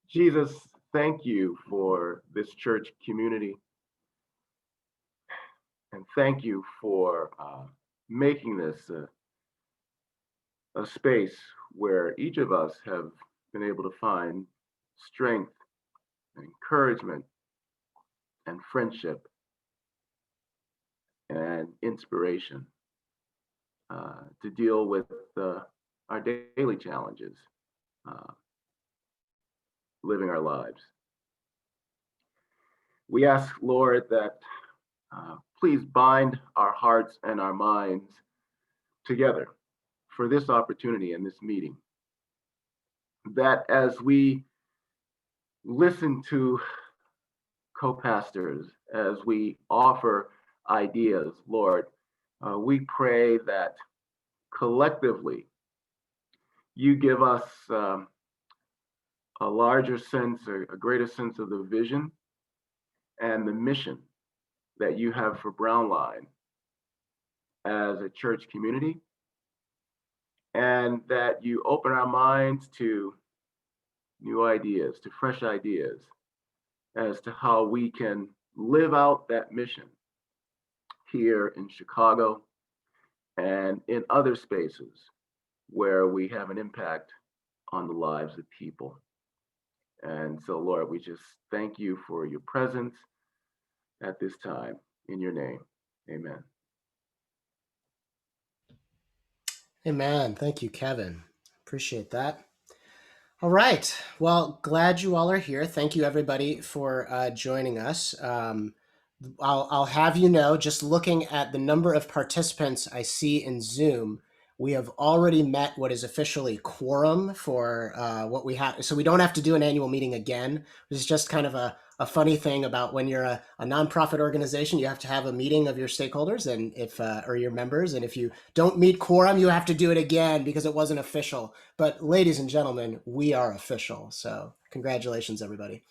Jesus, thank you for this church community, and thank you for making this a space where each of us have been able to find strength and encouragement and friendship and inspiration to deal with our daily challenges, uh, living our lives. We ask, Lord, that please bind our hearts and our minds together for this opportunity and this meeting. That as we listen to co-pastors, as we offer ideas, Lord, we pray that collectively you give us a larger sense, or a greater sense of the vision and the mission that you have for Brownline as a church community, and that you open our minds to new ideas, to fresh ideas as to how we can live out that mission here in Chicago and in other spaces where we have an impact on the lives of people. And so, Lord, we just thank you for your presence at this time. In your name, amen. Amen. Thank you, Kevin. Appreciate that. All right. Well, glad you all are here. Thank you, everybody, for joining us. I'll have you know, just looking at the number of participants I see in Zoom, we have already met what is officially quorum for what we have. So we don't have to do an annual meeting again. It's just kind of a funny thing about when you're a nonprofit organization, you have to have a meeting of your stakeholders and if or your members. And if you don't meet quorum, you have to do it again because it wasn't official. But ladies and gentlemen, we are official. So congratulations, everybody.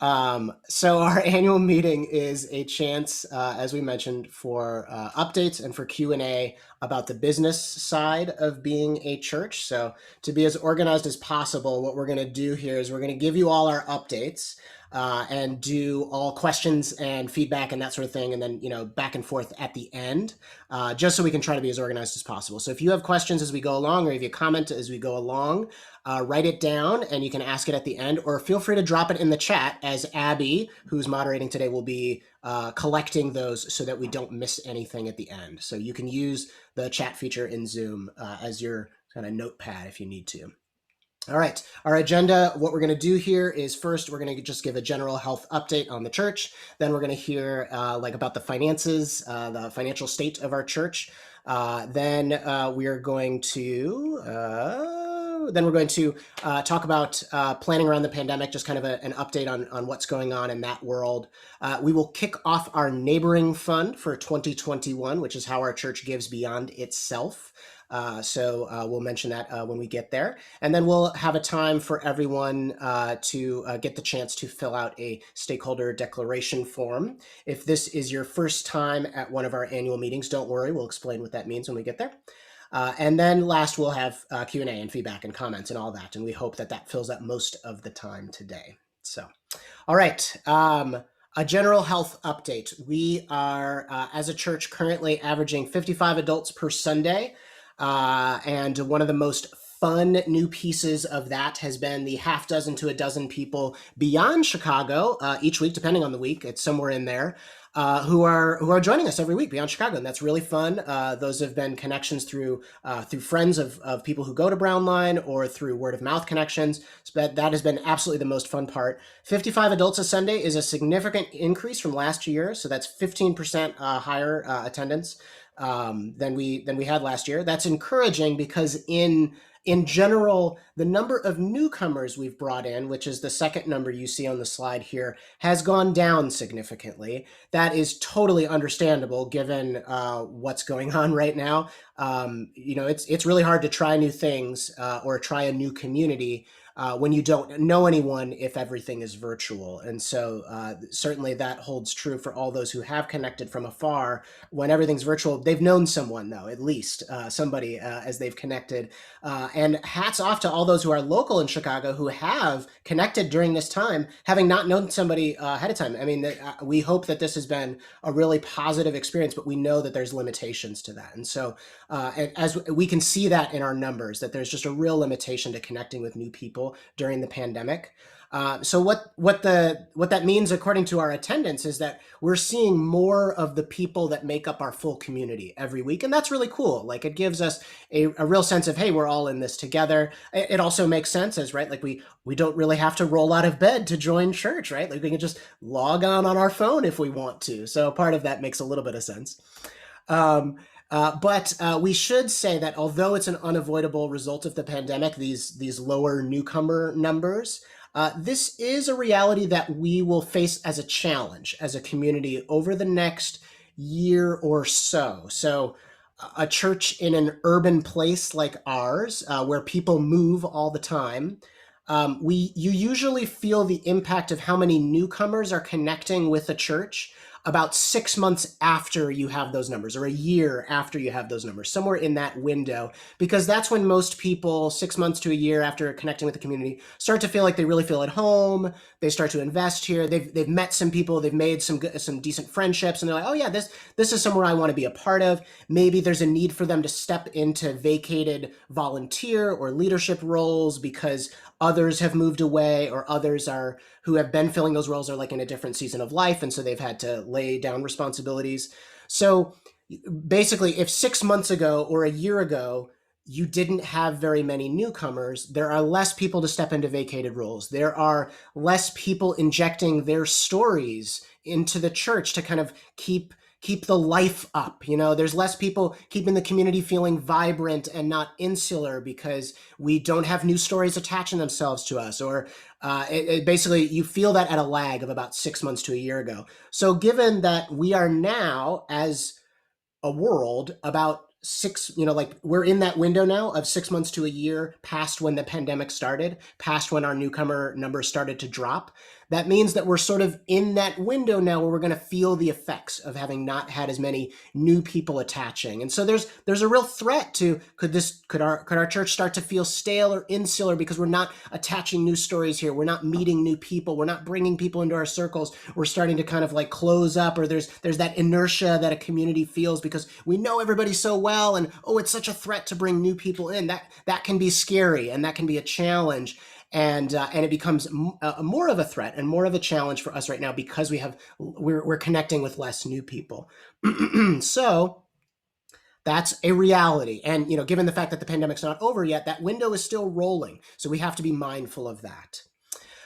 So our annual meeting is a chance, as we mentioned, for updates and for Q&A about the business side of being a church. So to be as organized as possible, what we're going to do here is we're going to give you all our updates and do all questions and feedback and that sort of thing, and then back and forth at the end, just so we can try to be as organized as possible. So if you have questions as we go along, or if you comment as we go along, write it down and you can ask it at the end, or feel free to drop it in the chat as Abby, who's moderating today, will be collecting those so that we don't miss anything at the end. So you can use the chat feature in Zoom as your kind of notepad if you need to. All right, our agenda, what we're going to do here is first, we're going to just give a general health update on the church. Then we're going to hear about the finances, the financial state of our church. Then we are going to talk about planning around the pandemic, just kind of an update on what's going on in that world. We will kick off our neighboring fund for 2021, which is how our church gives beyond itself. So we'll mention that when we get there. And then we'll have a time for everyone to get the chance to fill out a stakeholder declaration form. If this is your first time at one of our annual meetings, don't worry, we'll explain what that means when we get there. And then last, we'll have Q&A and feedback and comments and all that. And we hope that that fills up most of the time today. So, all right. A general health update. We are, as a church, currently averaging 55 adults per Sunday. And one of the most fun new pieces of that has been the half dozen to a dozen people beyond Chicago each week, depending on the week. It's somewhere in there. Who are joining us every week beyond Chicago, and that's really fun. Those have been connections through friends of people who go to Brownline, or through word of mouth connections. So that has been absolutely the most fun part. 55 adults a Sunday is a significant increase from last year, so that's 15% higher attendance than we had last year. That's encouraging because in general, the number of newcomers we've brought in, which is the second number you see on the slide here, has gone down significantly. That is totally understandable given what's going on right now. it's really hard to try new things or try a new community when you don't know anyone if everything is virtual. And so certainly that holds true for all those who have connected from afar. When everything's virtual, they've known someone, though, at least somebody as they've connected. And hats off to all those who are local in Chicago who have connected during this time, having not known somebody ahead of time. I mean, we hope that this has been a really positive experience, but we know that there's limitations to that. And so as we can see that in our numbers, that there's just a real limitation to connecting with new people during the pandemic. So what that means, according to our attendance, is that we're seeing more of the people that make up our full community every week, and that's really cool. Like, it gives us a real sense of, hey, we're all in this together. It also makes sense as, right, like we don't really have to roll out of bed to join church, right? Like, we can just log on our phone if we want to. So part of that makes a little bit of sense. But we should say that although it's an unavoidable result of the pandemic, these lower newcomer numbers, this is a reality that we will face as a challenge as a community over the next year or so. So a church in an urban place like ours, where people move all the time, you usually feel the impact of how many newcomers are connecting with the church about 6 months after you have those numbers, or a year after you have those numbers, somewhere in that window, because that's when most people, 6 months to a year after connecting with the community, start to feel like they really feel at home. They start to invest here. They've met some people. They've made some decent friendships, and they're like, oh yeah, this is somewhere I want to be a part of. Maybe there's a need for them to step into vacated volunteer or leadership roles because others have moved away, or others who have been filling those roles are like in a different season of life, and so they've had to lay down responsibilities. So basically, if 6 months ago or a year ago you didn't have very many newcomers, there are less people to step into vacated roles. There are less people injecting their stories into the church to kind of keep the life up. There's less people keeping the community feeling vibrant and not insular because we don't have new stories attaching themselves to us, or basically you feel that at a lag of about 6 months to a year ago. So given that we are now, as a world, about we're in that window now of 6 months to a year past when the pandemic started, past when our newcomer numbers started to drop. That means that we're sort of in that window now where we're going to feel the effects of having not had as many new people attaching. And so there's a real threat to, could our church start to feel stale or insular because we're not attaching new stories here. We're not meeting new people. We're not bringing people into our circles. We're starting to kind of like close up, or there's that inertia that a community feels because we know everybody so well, and it's such a threat to bring new people in. That can be scary, and that can be a challenge. And it becomes more of a threat and more of a challenge for us right now because we're connecting with less new people. So that's a reality. And given the fact that the pandemic's not over yet, that window is still rolling. So we have to be mindful of that.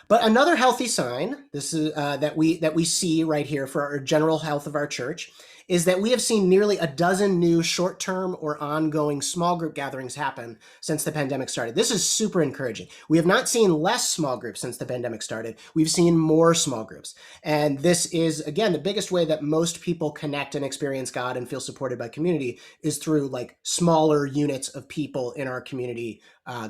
But another healthy sign, this is that we see right here for our general health of our church, is that we have seen nearly a dozen new short-term or ongoing small group gatherings happen since the pandemic started. This is super encouraging. We have not seen less small groups since the pandemic started. We've seen more small groups. And this is, again, the biggest way that most people connect and experience God and feel supported by community is through like smaller units of people in our community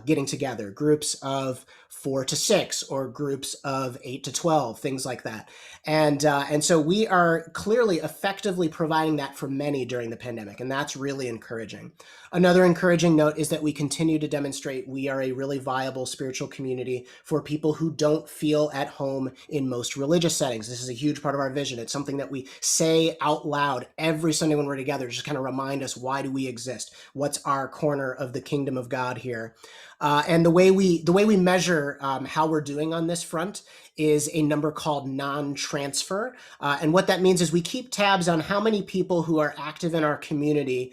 getting together, groups of 4 to 6 or groups of 8 to 12, things like that. And so we are clearly effectively providing that for many during the pandemic, and that's really encouraging. Another encouraging note is that we continue to demonstrate we are a really viable spiritual community for people who don't feel at home in most religious settings. This is a huge part of our vision. It's something that we say out loud every Sunday when we're together, just kind of remind us, why do we exist? What's our corner of the kingdom of God here? And the way we measure how we're doing on this front is a number called non-transfer. And what that means is we keep tabs on how many people who are active in our community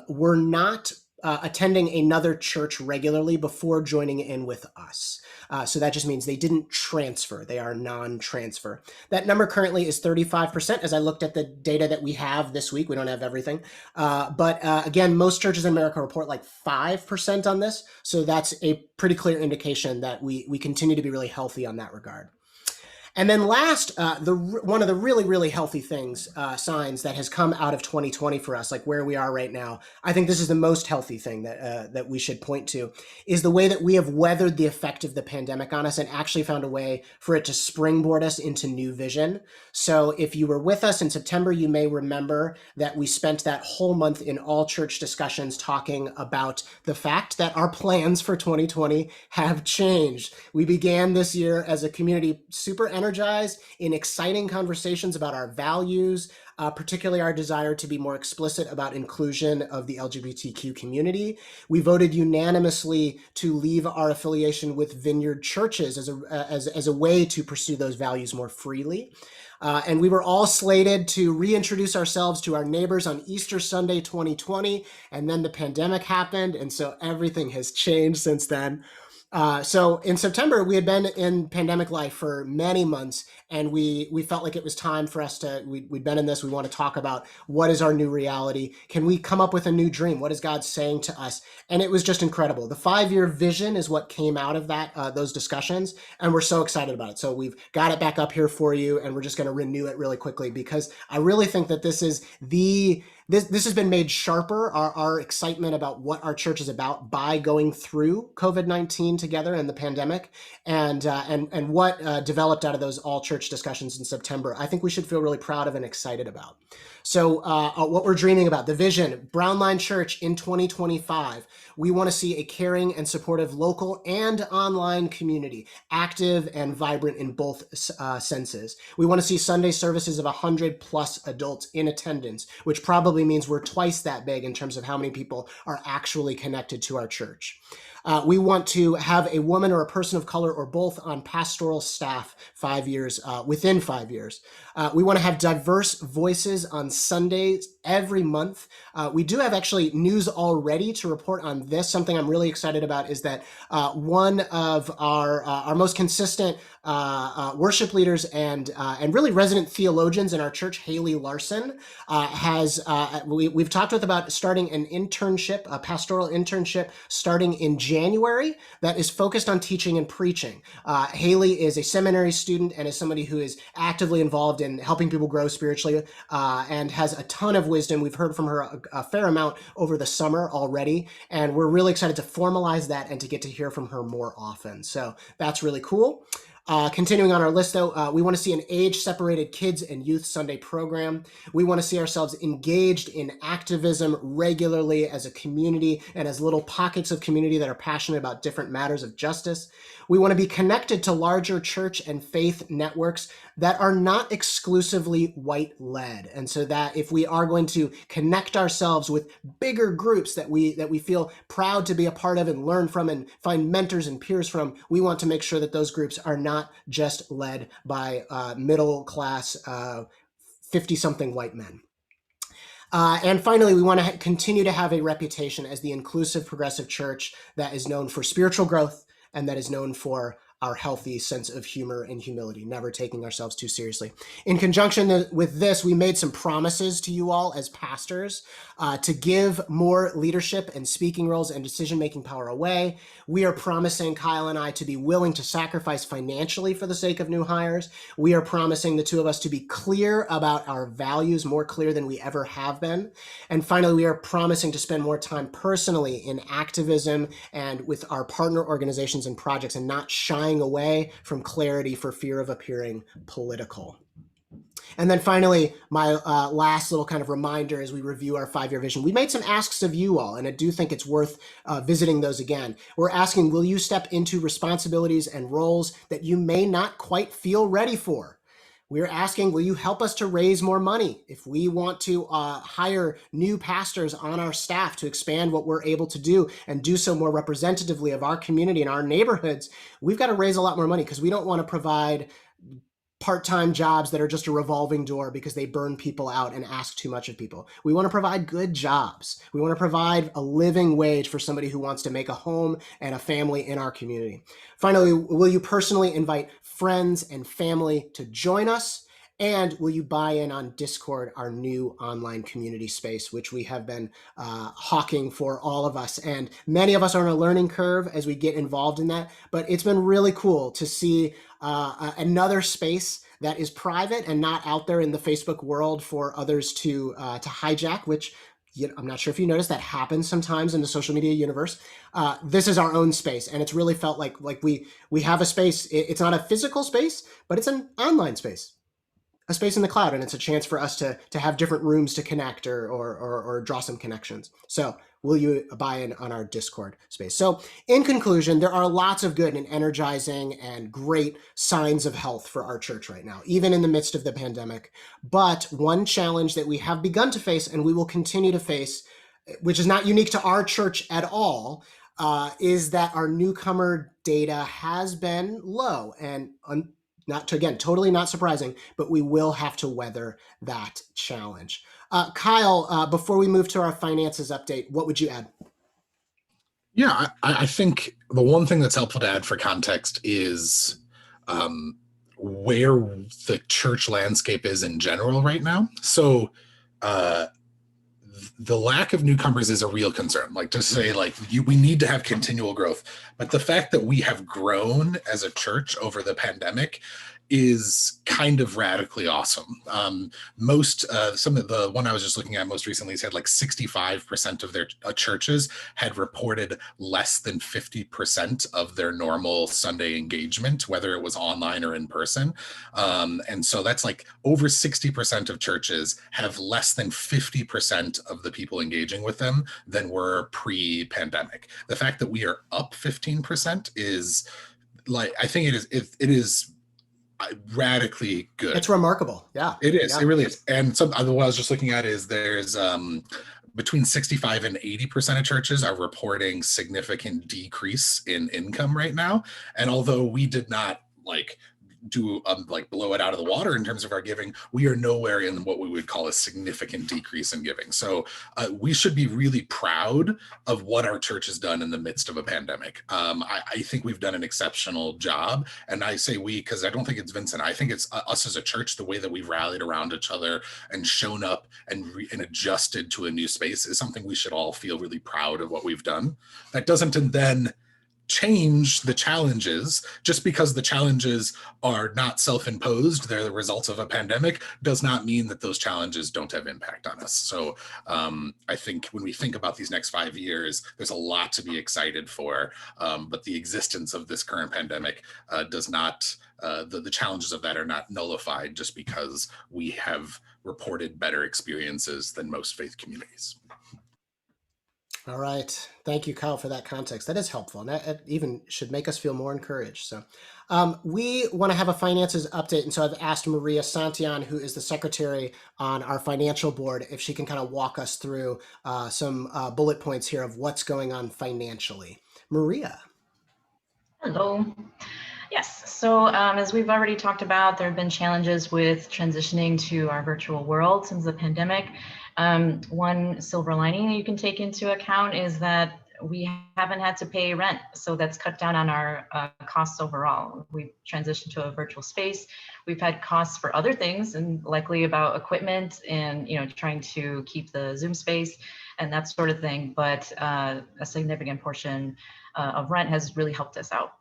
were not attending another church regularly before joining in with us. So that just means they didn't transfer. They are non-transfer. That number currently is 35%. As I looked at the data that we have this week, we don't have everything. But again, most churches in America report like 5% on this. So that's a pretty clear indication that we continue to be really healthy on that regard. And then last, one of the really, really healthy things, signs that has come out of 2020 for us, like where we are right now, I think this is the most healthy thing that we should point to, is the way that we have weathered the effect of the pandemic on us and actually found a way for it to springboard us into new vision. So if you were with us in September, you may remember that we spent that whole month in all church discussions talking about the fact that our plans for 2020 have changed. We began this year as a community super energized in exciting conversations about our values, particularly our desire to be more explicit about inclusion of the LGBTQ community. We voted unanimously to leave our affiliation with Vineyard Churches as a way to pursue those values more freely. And we were all slated to reintroduce ourselves to our neighbors on Easter Sunday 2020, and then the pandemic happened, and so everything has changed since then. So in September, we had been in pandemic life for many months, and we felt like it was time for us to, we'd been in this, we want to talk about what is our new reality? Can we come up with a new dream? What is God saying to us? And it was just incredible. The 5-year vision is what came out of that, those discussions, and we're so excited about it. So we've got it back up here for you, and we're just going to renew it really quickly, because I really think that this is this has been made sharper, our excitement about what our church is about, by going through COVID-19 together and the pandemic, and what developed out of those all church discussions in September. I think we should feel really proud of and excited about. So what we're dreaming about, the vision, Brownline Church in 2025, we want to see a caring and supportive local and online community, active and vibrant in both senses. We want to see Sunday services of 100 plus adults in attendance, which probably means we're twice that big in terms of how many people are actually connected to our church. We want to have a woman or a person of color or both on pastoral staff within 5 years. We want to have diverse voices on Sundays every month. We do have actually news already to report on this. Something I'm really excited about is that one of our most consistent worship leaders and really resident theologians in our church, Haley Larson, we've talked with about starting an internship, a pastoral internship, starting in January that is focused on teaching and preaching. Haley is a seminary student and is somebody who is actively involved in helping people grow spiritually and has a ton of wisdom. We've heard from her a fair amount over the summer already, and we're really excited to formalize that and to get to hear from her more often. So that's really cool. Continuing on our list, though, we want to see an age-separated kids and youth Sunday program. We want to see ourselves engaged in activism regularly as a community and as little pockets of community that are passionate about different matters of justice. We want to be connected to larger church and faith networks that are not exclusively white-led. And so that if we are going to connect ourselves with bigger groups that we feel proud to be a part of and learn from and find mentors and peers from, we want to make sure that those groups are not just led by middle-class 50-something white men. And finally, we want to continue to have a reputation as the inclusive progressive church that is known for spiritual growth and that is known for our healthy sense of humor and humility, never taking ourselves too seriously. In conjunction with this, we made some promises to you all as pastors to give more leadership and speaking roles and decision-making power away. We are promising, Kyle and I, to be willing to sacrifice financially for the sake of new hires. We are promising, the two of us, to be clear about our values, more clear than we ever have been. And finally, we are promising to spend more time personally in activism and with our partner organizations and projects, and not shying away from clarity for fear of appearing political. And then finally, my last little kind of reminder as we review our 5-year vision, we made some asks of you all, and I do think it's worth visiting those again. We're asking, will you step into responsibilities and roles that you may not quite feel ready for? We're asking, will you help us to raise more money? If we want to hire new pastors on our staff to expand what we're able to do and do so more representatively of our community and our neighborhoods, we've got to raise a lot more money, because we don't want to provide part-time jobs that are just a revolving door because they burn people out and ask too much of people. We want to provide good jobs. We want to provide a living wage for somebody who wants to make a home and a family in our community. Finally, will you personally invite friends and family to join us? And will you buy in on Discord, our new online community space, which we have been hawking for all of us? And many of us are on a learning curve as we get involved in that. But it's been really cool to see another space that is private and not out there in the Facebook world for others to hijack, which I'm not sure if you noticed that happens sometimes in the social media universe. This is our own space, and it's really felt like we have a space. It's not a physical space, but it's an online space, a space in the cloud, and it's a chance for us to have different rooms to connect or draw some connections. So will you buy in on our Discord space? So in conclusion, there are lots of good and energizing and great signs of health for our church right now, even in the midst of the pandemic. But one challenge that we have begun to face and we will continue to face, which is not unique to our church at all, is that our newcomer data has been low and not to, again, totally not surprising, but we will have to weather that challenge. Kyle, before we move to our finances update, what would you add? Yeah, I think the one thing that's helpful to add for context is where the church landscape is in general right now. So the lack of newcomers is a real concern. Like to say, we need to have continual growth, but the fact that we have grown as a church over the pandemic is kind of radically awesome. Some of the one I was just looking at most recently said like 65% of their churches had reported less than 50% of their normal Sunday engagement, whether it was online or in person. And so that's like over 60% of churches have less than 50% of the people engaging with them than were pre-pandemic. The fact that we are up 15% is like, I think it is radically good. It's remarkable. Yeah, it is. Yeah. It really is. And what I was just looking at is there's between 65 and 80% of churches are reporting significant decrease in income right now. And although we did not blow it out of the water in terms of our giving, we are nowhere in what we would call a significant decrease in giving. So we should be really proud of what our church has done in the midst of a pandemic. I think we've done an exceptional job, and I say we because I don't think it's Vincent. I think it's us as a church. The way that we've rallied around each other and shown up and adjusted to a new space is something we should all feel really proud of what we've done. That doesn't then change the challenges. Just because the challenges are not self-imposed, they're the results of a pandemic, does not mean that those challenges don't have impact on us. So I think when we think about these next 5 years, there's a lot to be excited for, but the existence of this current pandemic does not, the challenges of that are not nullified just because we have reported better experiences than most faith communities. All right. Thank you, Kyle, for that context. That is helpful. And that even should make us feel more encouraged. So we want to have a finances update. And so I've asked Maria Santillan, who is the secretary on our financial board, if she can kind of walk us through some bullet points here of what's going on financially. Maria. Hello. Yes, so as we've already talked about, there have been challenges with transitioning to our virtual world since the pandemic. One silver lining you can take into account is that we haven't had to pay rent, so that's cut down on our costs overall. We've transitioned to a virtual space. We've had costs for other things, and likely about equipment and trying to keep the Zoom space and that sort of thing. But a significant portion of rent has really helped us out.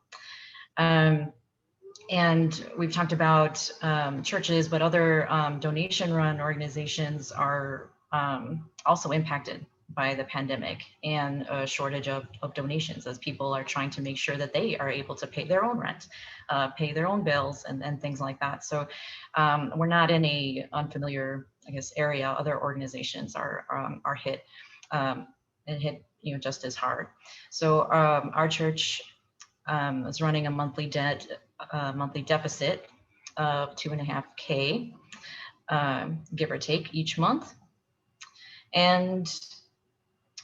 And we've talked about churches, but other donation-run organizations are also impacted by the pandemic and a shortage of donations, as people are trying to make sure that they are able to pay their own rent, pay their own bills, and things like that. So we're not in a unfamiliar, area. Other organizations are hit and hit just as hard. So our church is running a monthly deficit of $2.5K, give or take, each month. And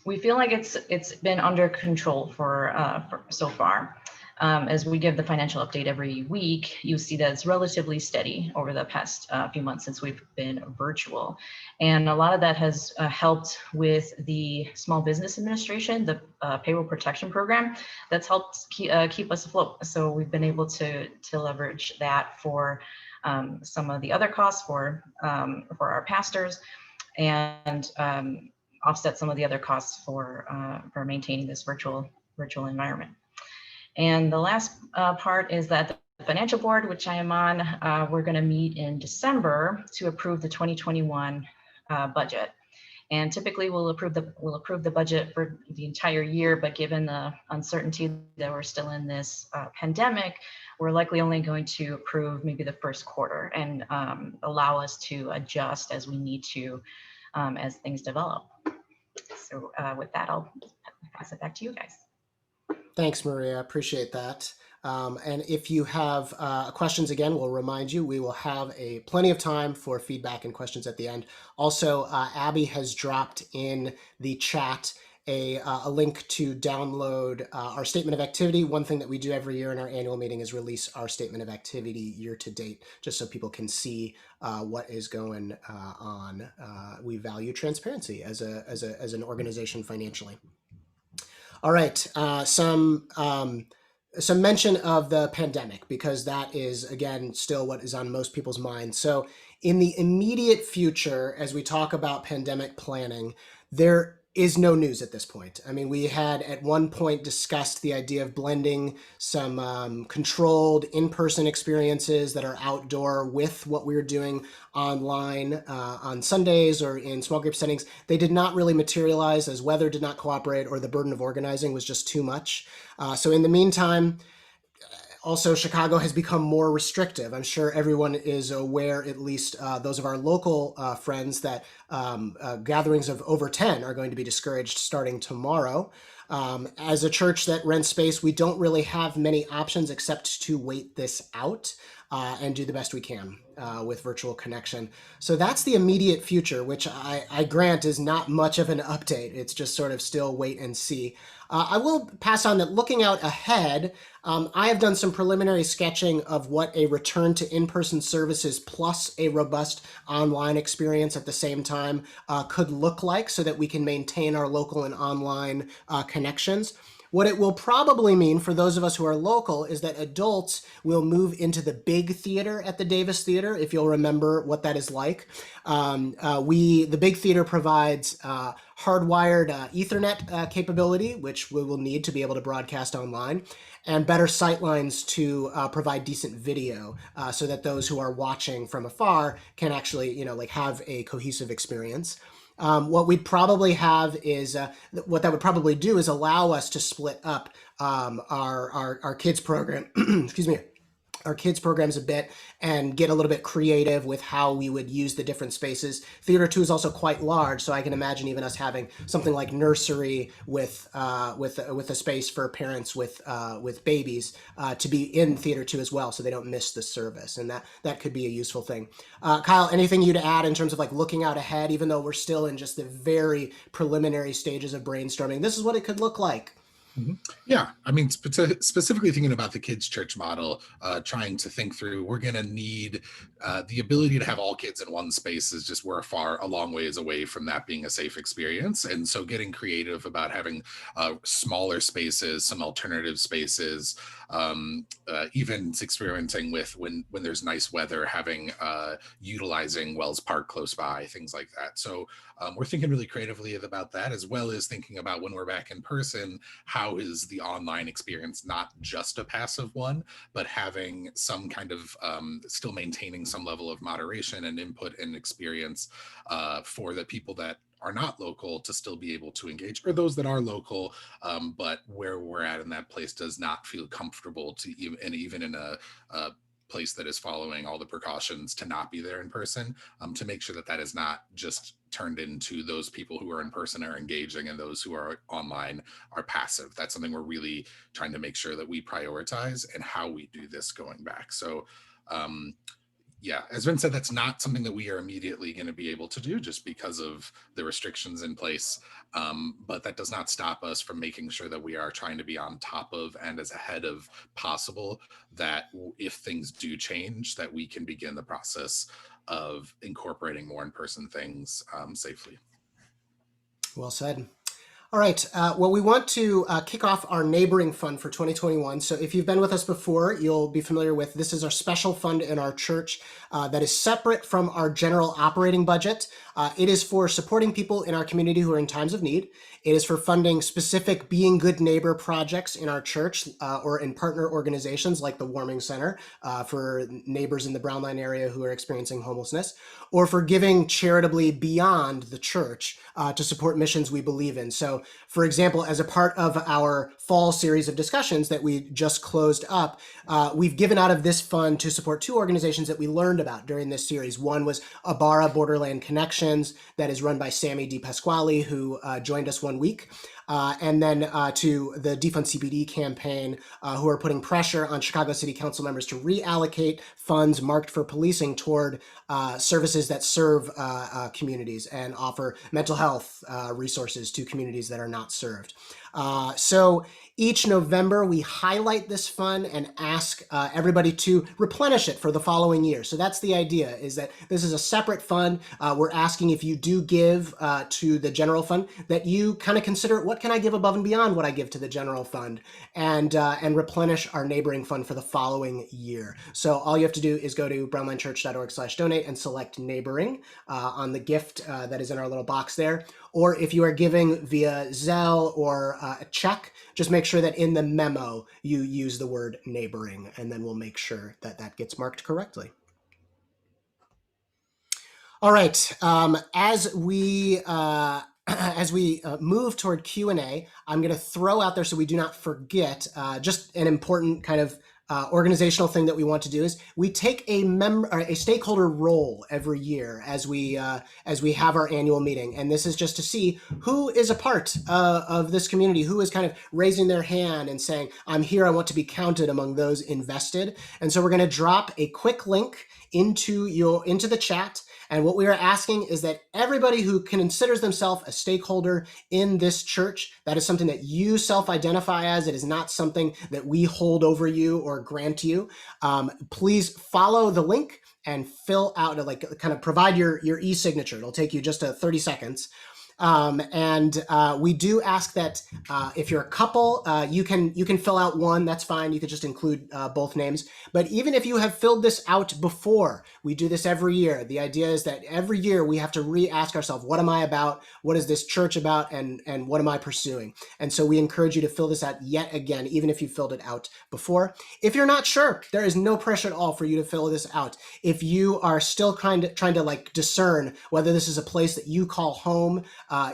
we feel like it's been under control for so far. As we give the financial update every week, you see that it's relatively steady over the past few months since we've been virtual. And a lot of that has helped with the Small Business Administration, the payroll protection program, that's helped keep us afloat. So we've been able to leverage that for some of the other costs for our pastors, and offset some of the other costs for maintaining this virtual environment. And the last part is that the financial board, which I am on, we're going to meet in December to approve the 2021 budget. And typically we'll approve the budget for the entire year, but given the uncertainty that we're still in this pandemic, we're likely only going to approve maybe the first quarter and allow us to adjust as we need to as things develop. So with that, I'll pass it back to you guys. Thanks, Maria. Appreciate that. And if you have questions, again, we'll remind you, we will have plenty of time for feedback and questions at the end. Also, Abby has dropped in the chat a link to download our statement of activity. One thing that we do every year in our annual meeting is release our statement of activity year to date, just so people can see what is going on. We value transparency as an organization financially. All right, some mention of the pandemic, because that is, again, still what is on most people's minds. So in the immediate future, as we talk about pandemic planning, there is no news at this point. I mean, we had at one point discussed the idea of blending some controlled in-person experiences that are outdoor with what we were doing online on Sundays or in small group settings. They did not really materialize, as weather did not cooperate or the burden of organizing was just too much. So in the meantime, also, Chicago has become more restrictive. I'm sure everyone is aware, at least those of our local friends, that gatherings of over 10 are going to be discouraged starting tomorrow. As a church that rents space, we don't really have many options except to wait this out and do the best we can with virtual connection. So that's the immediate future, which I grant is not much of an update. It's just sort of still wait and see. I will pass on that looking out ahead, I have done some preliminary sketching of what a return to in-person services plus a robust online experience at the same time could look like, so that we can maintain our local and online connections. What it will probably mean for those of us who are local is that adults will move into the big theater at the Davis Theater, if you'll remember what that is like. The big theater provides hardwired Ethernet capability, which we will need to be able to broadcast online, and better sightlines to provide decent video so that those who are watching from afar can actually, have a cohesive experience. What we'd probably have is, what that would probably do is allow us to split up our kids program, excuse me, our kids programs a bit and get a little bit creative with how we would use the different spaces. Theater 2 is also quite large, so I can imagine even us having something like nursery with a space for parents with babies to be in Theater 2 as well, so they don't miss the service, and that could be a useful thing. Kyle, anything you'd add in terms of looking out ahead, even though we're still in just the very preliminary stages of brainstorming? This is what it could look like. Mm-hmm. Yeah, I mean, specifically thinking about the kids' church model, trying to think through, we're going to need the ability to have all kids in one space is just we're a long ways away from that being a safe experience. And so getting creative about having smaller spaces, some alternative spaces, even experimenting with when there's nice weather, having utilizing Wells Park close by, things like that. So we're thinking really creatively about that, as well as thinking about when we're back in person, how is the online experience not just a passive one, but having some kind of still maintaining some level of moderation and input and experience for the people that are not local to still be able to engage, or those that are local, but where we're at in that place does not feel comfortable to even in a place that is following all the precautions to not be there in person, to make sure that is not just turned into those people who are in person are engaging and those who are online are passive. That's something we're really trying to make sure that we prioritize and how we do this going back. So yeah, as Vin said, that's not something that we are immediately going to be able to do just because of the restrictions in place. But that does not stop us from making sure that we are trying to be on top of and as ahead of possible, that if things do change, that we can begin the process of incorporating more in-person things safely. Well said. All right. Well, we want to kick off our neighboring fund for 2021. So if you've been with us before, you'll be familiar with this is our special fund in our church that is separate from our general operating budget. It is for supporting people in our community who are in times of need. It is for funding specific being good neighbor projects in our church or in partner organizations like the Warming Center for neighbors in the Brown Line area who are experiencing homelessness, or for giving charitably beyond the church to support missions we believe in. So, for example, as a part of our fall series of discussions that we just closed up, we've given out of this fund to support two organizations that we learned about during this series. One was Abara Borderland Connections, that is run by Sammy DiPasquale, who joined us one week. And then to the Defund CBD campaign, who are putting pressure on Chicago City Council members to reallocate funds marked for policing toward services that serve communities and offer mental health resources to communities that are not served. So each November, we highlight this fund and ask everybody to replenish it for the following year. So that's the idea, is that this is a separate fund. We're asking if you do give to the general fund, that you kind of consider, what can I give above and beyond what I give to the general fund, and replenish our neighboring fund for the following year. So all you have to do is go to brownlinechurch.org/donate and select neighboring on the gift that is in our little box there. Or if you are giving via Zelle or a check, just make sure that in the memo you use the word neighboring, and then we'll make sure that that gets marked correctly. All right, as we move toward Q&A, I'm going to throw out there, so we do not forget, just an important kind of organizational thing that we want to do is we take a stakeholder role every year as we have our annual meeting, and this is just to see who is a part of this community, who is kind of raising their hand and saying, I'm here, I want to be counted among those invested. And so we're going to drop a quick link into the chat. And what we are asking is that everybody who considers themselves a stakeholder in this church, that is something that you self-identify as, it is not something that we hold over you or grant you. Please follow the link and fill out, like, kind of provide your e-signature. It'll take you just 30 seconds. We do ask that if you're a couple, you can fill out one, that's fine. You could just include both names. But even if you have filled this out before, we do this every year. The idea is that every year we have to re-ask ourselves, what am I about? What is this church about? And what am I pursuing? And so we encourage you to fill this out yet again, even if you filled it out before. If you're not sure, there is no pressure at all for you to fill this out. If you are still trying to like discern whether this is a place that you call home,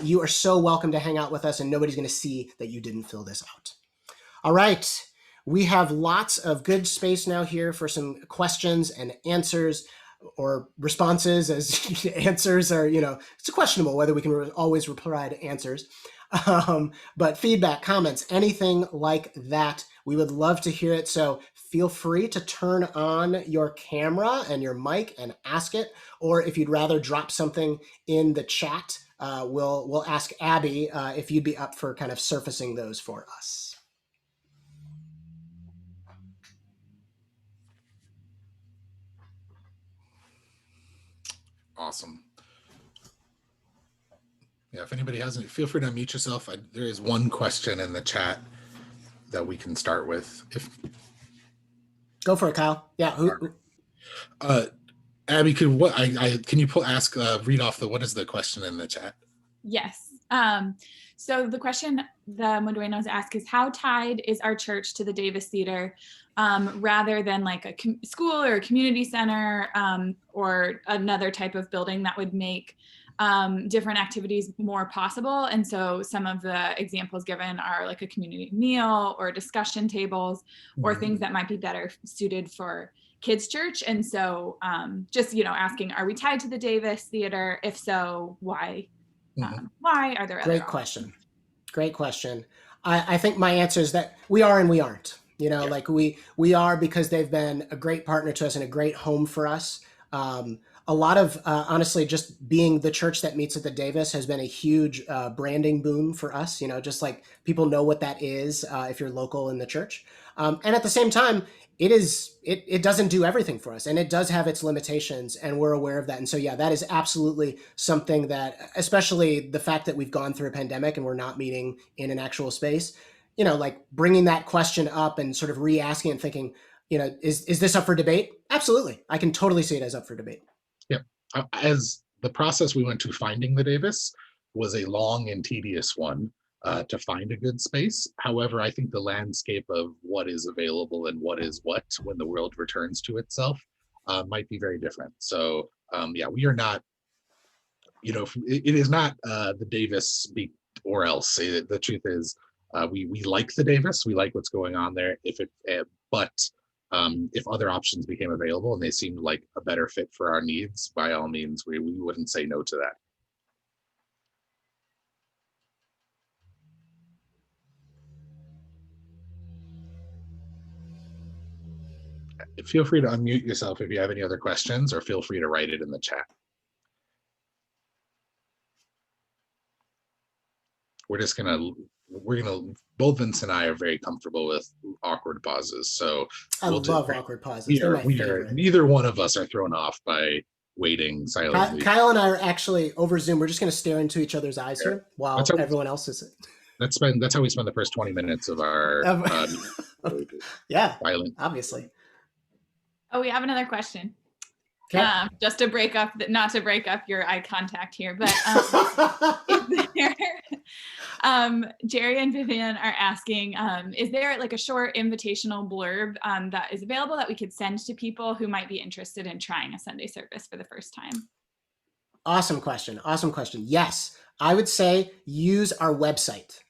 you are so welcome to hang out with us, and nobody's going to see that you didn't fill this out. All right. We have lots of good space now here for some questions and answers, or responses, as answers are, it's questionable whether we can always reply to answers. But feedback, comments, anything like that, we would love to hear it. So feel free to turn on your camera and your mic and ask it. Or if you'd rather drop something in the chat, we'll ask Abby if you'd be up for kind of surfacing those for us. Awesome. Yeah, if anybody hasn't, feel free to unmute yourself. There is one question in the chat that we can start with. Go for it, Kyle. Yeah. Abby, can you read off what is the question in the chat? Yes. So the question the Moduenos ask is, how tied is our church to the Davis Theater, rather than like a school or a community center, or another type of building that would make different activities more possible? And so some of the examples given are like a community meal or discussion tables, or things that might be better suited for kids' church. And so just, asking, are we tied to the Davis Theater? If so, why? Why are there other options? Great question. I think my answer is that we are and we aren't. Like we are because they've been a great partner to us and a great home for us. A lot of, honestly, just being the church that meets at the Davis has been a huge branding boon for us, just like people know what that is if you're local in the church. And at the same time, it doesn't do everything for us, and it does have its limitations, and we're aware of that. And so yeah, that is absolutely something that, especially the fact that we've gone through a pandemic and we're not meeting in an actual space, like bringing that question up and sort of re-asking and thinking, is this up for debate? Absolutely, I can totally see it as up for debate. Yeah, as the process we went to finding the Davis was a long and tedious one to find a good space. However, I think the landscape of what is available and what is what when the world returns to itself might be very different. So yeah, we are not, it is not the Davis or else. The truth is, we like the Davis, we like what's going on there. But if other options became available and they seemed like a better fit for our needs, by all means, we wouldn't say no to that. Feel free to unmute yourself if you have any other questions, or feel free to write it in the chat. Both Vince and I are very comfortable with awkward pauses. So I love awkward pauses. Neither one of us are thrown off by waiting silently. Kyle and I are actually over Zoom. We're just going to stare into each other's eyes here while everyone else is. That's how we spend the first 20 minutes of our yeah, silent. Obviously. Oh, we have another question. Okay. Just to break up, not to break up your eye contact here, but Jerry and Vivian are asking, is there like a short invitational blurb that is available that we could send to people who might be interested in trying a Sunday service for the first time? Awesome question. Yes, I would say use our website.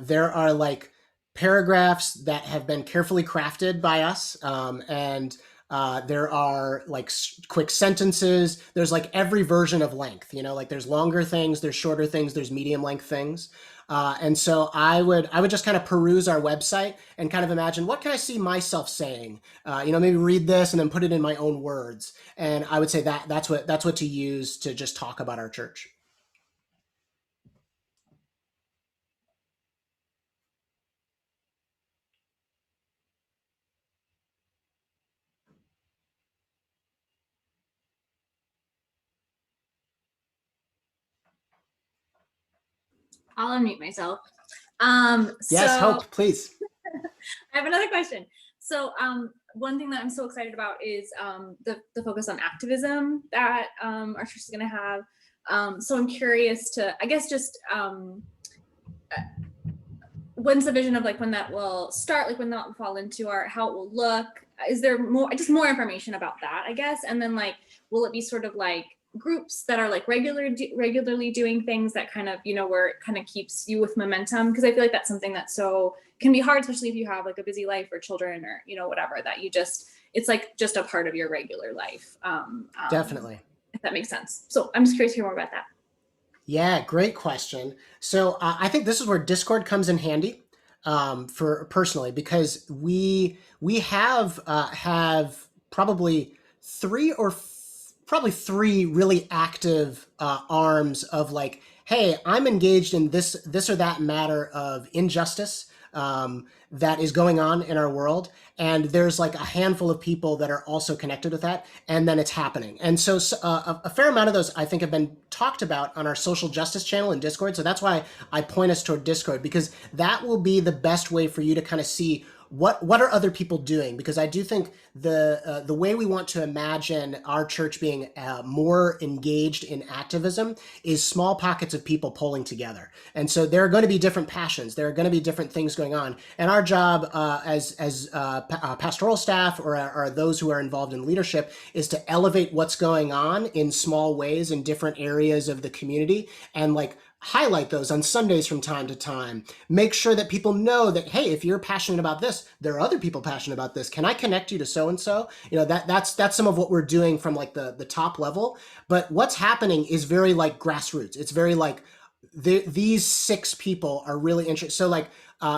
There are like paragraphs that have been carefully crafted by us, and there are like quick sentences. There's like every version of length, like there's longer things, there's shorter things, there's medium length things. And so I would just kind of peruse our website and kind of imagine, what can I see myself saying? Maybe read this and then put it in my own words. And I would say that's what to use to just talk about our church. I'll unmute myself. Yes, Hope, please. I have another question. So one thing that I'm so excited about is the focus on activism that our church is going to have. So I'm curious to, I guess, just when's the vision of like when that will start, like when that will fall into how it will look? Is there more information about that, I guess? And then like, will it be sort of like groups that are like regularly doing things that kind of, where it kind of keeps you with momentum? Because I feel like that's something that can be hard, especially if you have like a busy life or children or, whatever, that it's like just a part of your regular life. Definitely. If that makes sense. So I'm just curious to hear more about that. Yeah, great question. So I think this is where Discord comes in handy for personally, because we have probably three really active arms of like, hey, I'm engaged in this or that matter of injustice that is going on in our world. And there's like a handful of people that are also connected with that. And then it's happening. And so a fair amount of those, I think, have been talked about on our social justice channel in Discord. So that's why I point us toward Discord, because that will be the best way for you to kind of see what are other people doing? Because I do think the way we want to imagine our church being more engaged in activism is small pockets of people pulling together. And so there are going to be different passions. There are going to be different things going on. And our job as pastoral staff or those who are involved in leadership is to elevate what's going on in small ways in different areas of the community and like highlight those on Sundays from time to time. Make sure that people know that, hey, if you're passionate about this, there are other people passionate about this. Can I connect you to so-and-so? That's some of what we're doing from like the top level. But what's happening is very like grassroots. It's very like these 6 people are really interested. So like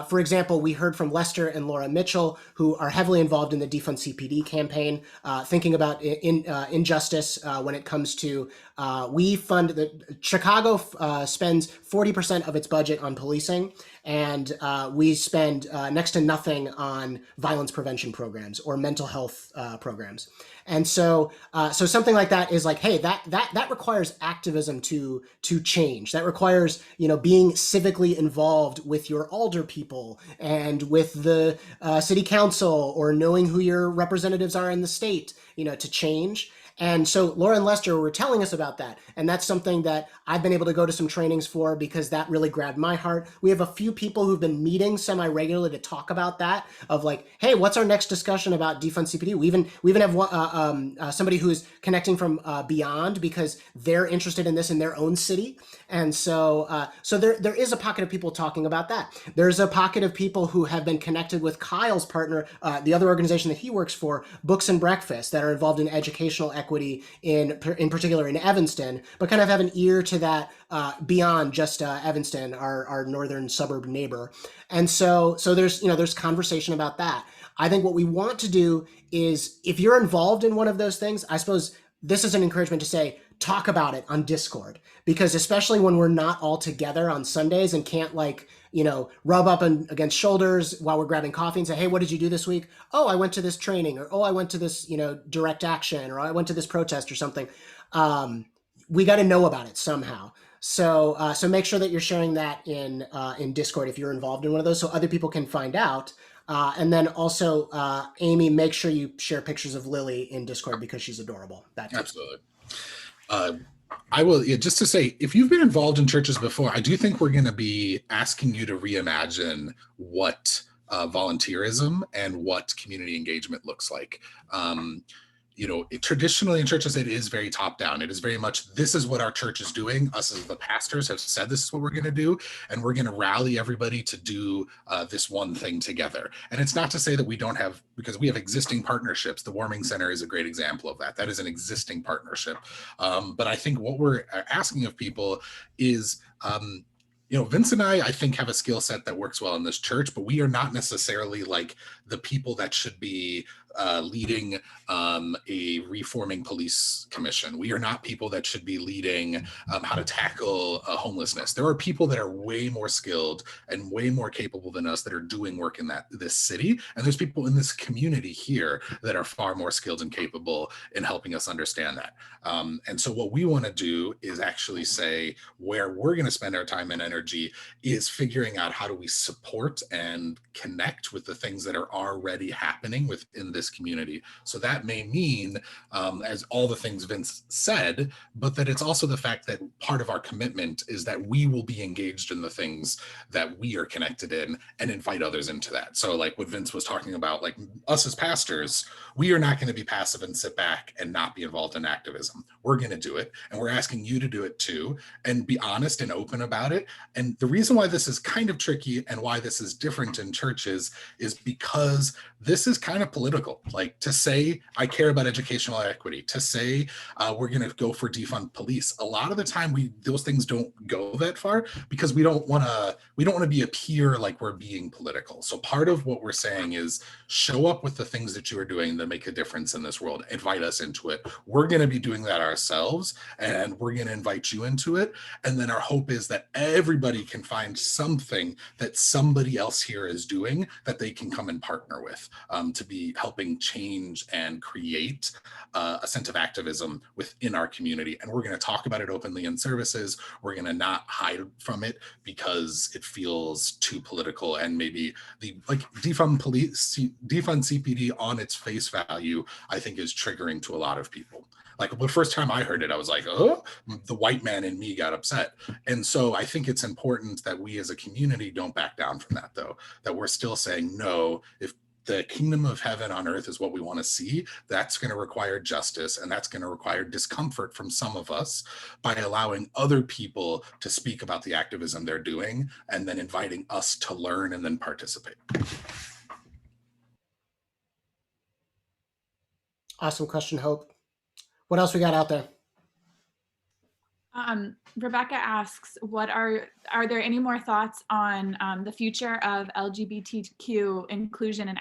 For example, we heard from Lester and Laura Mitchell, who are heavily involved in the Defund CPD campaign, thinking about injustice when it comes to we fund Chicago spends 40% of its budget on policing, and we spend next to nothing on violence prevention programs or mental health programs. And so, so something like that is like, hey, that requires activism to change. That requires, you know, being civically involved with your alder people and with the city council, or knowing who your representatives are in the state, you know, to change. And so Laura and Lester were telling us about that. And that's something that I've been able to go to some trainings for, because that really grabbed my heart. We have a few people who've been meeting semi-regularly to talk about that, of like, hey, what's our next discussion about defund CPD? We even have somebody who is connecting from beyond, because they're interested in this in their own city. And so so there is a pocket of people talking about that. There's a pocket of people who have been connected with Kyle's partner, the other organization that he works for, Books and Breakfast, that are involved in educational equity in particular in Evanston, but kind of have an ear to that beyond just Evanston, our northern suburb neighbor. And so there's, you know, there's conversation about that. I think what we want to do is, if you're involved in one of those things, I suppose this is an encouragement to say, talk about it on Discord, because especially when we're not all together on Sundays and can't, like, you know, rub up against shoulders while we're grabbing coffee and say, hey, what did you do this week? Oh, I went to this training, or, oh, I went to this, you know, direct action, or I went to this protest or something. We got to know about it somehow. So so make sure that you're sharing that in Discord if you're involved in one of those, so other people can find out. And then also, Amy, make sure you share pictures of Lily in Discord, because she's adorable. That too. Absolutely. I will, just to say, if you've been involved in churches before, I do think we're going to be asking you to reimagine what volunteerism and what community engagement looks like. You know, traditionally in churches, it is very top down. It is very much, this is what our church is doing. Us as the pastors have said, this is what we're going to do. And we're going to rally everybody to do this one thing together. And it's not to say that we don't have, because we have existing partnerships. The Warming Center is a great example of that. That is an existing partnership. But I think what we're asking of people is, you know, Vince and I think, have a skill set that works well in this church, but we are not necessarily like the people that should be leading a reforming police commission. We are not people that should be leading how to tackle homelessness. There are people that are way more skilled and way more capable than us that are doing work in this city. And there's people in this community here that are far more skilled and capable in helping us understand that. And so what we want to do is actually say, where we're going to spend our time and energy is figuring out, how do we support and connect with the things that are already happening within this community. So that may mean, as all the things Vince said, but that it's also the fact that part of our commitment is that we will be engaged in the things that we are connected in and invite others into that. So like what Vince was talking about, like us as pastors, we are not going to be passive and sit back and not be involved in activism. We're going to do it. And we're asking you to do it too, and be honest and open about it. And the reason why this is kind of tricky and why this is different in churches is because this is kind of political. Like, to say, I care about educational equity, to say we're going to go for defund police. A lot of the time those things don't go that far, because we don't want to appear like we're being political. So part of what we're saying is, show up with the things that you are doing that make a difference in this world. Invite us into it. We're going to be doing that ourselves, and we're going to invite you into it. And then our hope is that everybody can find something that somebody else here is doing that they can come and partner with, to be helping change and create a sense of activism within our community. And we're going to talk about it openly in services. We're going to not hide from it because it feels too political, and maybe defund CPD on its face value, I think, is triggering to a lot of people. Like, the first time I heard it, I was like, oh, the white man in me got upset. And so I think it's important that we as a community don't back down from that, though, that we're still saying, no, if the kingdom of heaven on earth is what we want to see, that's going to require justice, and that's going to require discomfort from some of us, by allowing other people to speak about the activism they're doing, and then inviting us to learn and then participate. Awesome question, Hope. What else we got out there? Rebecca asks, are there any more thoughts on the future of LGBTQ inclusion and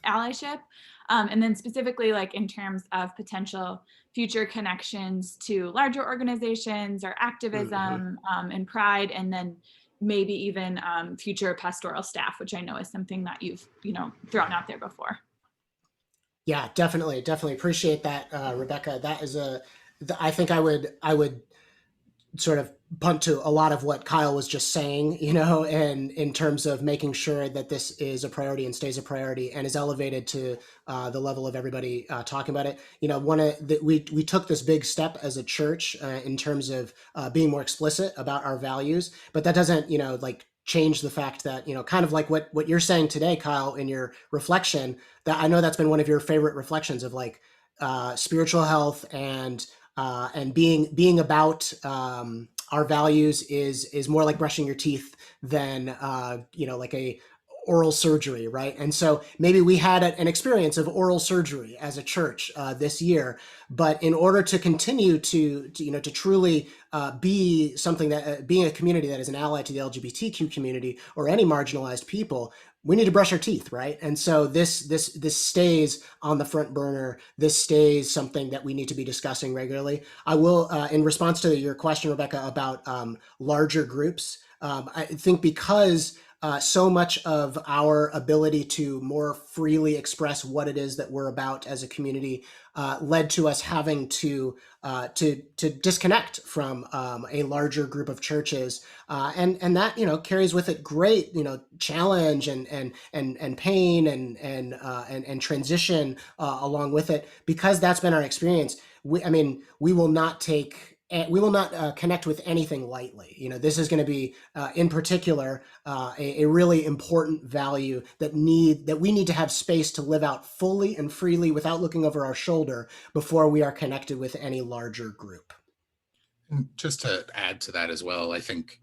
allyship? And then specifically like in terms of potential future connections to larger organizations or activism and pride, and then maybe even future pastoral staff, which I know is something that you've, thrown out there before. Yeah, definitely appreciate that, Rebecca. That is I think I would sort of punt to a lot of what Kyle was just saying, and in terms of making sure that this is a priority and stays a priority and is elevated to the level of everybody talking about it. We took this big step as a church in terms of being more explicit about our values, but that doesn't, change the fact that, kind of like what you're saying today, Kyle, in your reflection, that I know that's been one of your favorite reflections of like spiritual health and being about our values is more like brushing your teeth than like a oral surgery, right? And so maybe we had an experience of oral surgery as a church this year, but in order to continue to truly be something that being a community that is an ally to the LGBTQ community or any marginalized people, we need to brush our teeth, right? And so this stays on the front burner. This stays something that we need to be discussing regularly. I will, in response to your question, Rebecca, about larger groups, I think because so much of our ability to more freely express what it is that we're about as a community led to us having to disconnect from a larger group of churches, and that carries with it great challenge and pain and transition along with it, because that's been our experience. We will not connect with anything lightly. This is going to be, in particular, a really important value that we need to have space to live out fully and freely without looking over our shoulder before we are connected with any larger group. And just to add to that as well, I think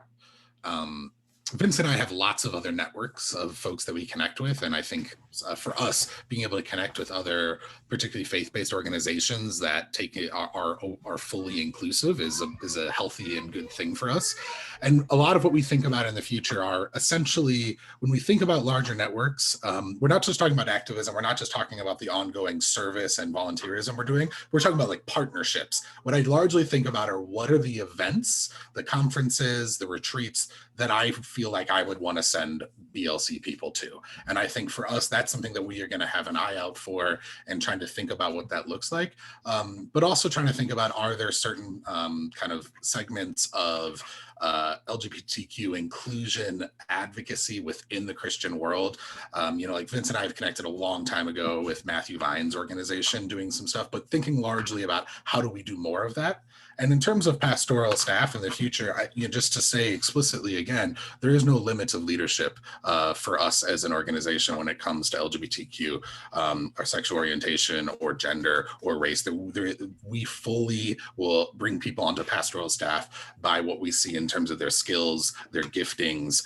Vince and I have lots of other networks of folks that we connect with. And I think for us, being able to connect with other, particularly faith-based organizations that are fully inclusive is a healthy and good thing for us. And a lot of what we think about in the future are essentially, when we think about larger networks, we're not just talking about activism. We're not just talking about the ongoing service and volunteerism we're doing. We're talking about like partnerships. What I largely think about are what are the events, the conferences, the retreats that I feel like I would want to send BLC people to. And I think for us, that's something that we are going to have an eye out for and trying to think about what that looks like. But also trying to think about, are there certain kind of segments of LGBTQ inclusion advocacy within the Christian world? Like Vince and I have connected a long time ago with Matthew Vine's organization doing some stuff, but thinking largely about how do we do more of that? And in terms of pastoral staff in the future, just to say explicitly again, there is no limits of leadership for us as an organization when it comes to LGBTQ, or sexual orientation or gender or race. We fully will bring people onto pastoral staff by what we see in terms of their skills, their giftings,